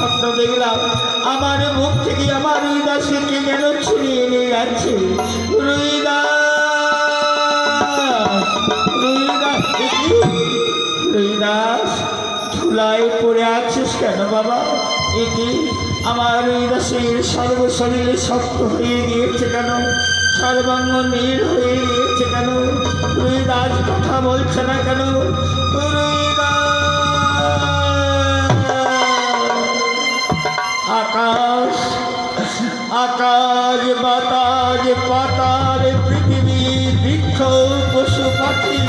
স্বপ্ন দেখলাম আমার মুখ থেকে আমার রুইদাসকে যেন ছিনিয়ে নিয়ে যাচ্ছে। রুইদাস ধুলায় পড়ে আছিস কেন বাবা? এটি আমার রুইদাসের সর্বশরীরে শক্ত হয়ে গিয়েছে কেন? সর্বাঙ্গ নীল হয়ে গিয়েছে কেন? রুইদাস কথা বলছে না কেন? আকাশ আকাশ বাতাস পাতাল পৃথিবী বৃক্ষ পশু পাখি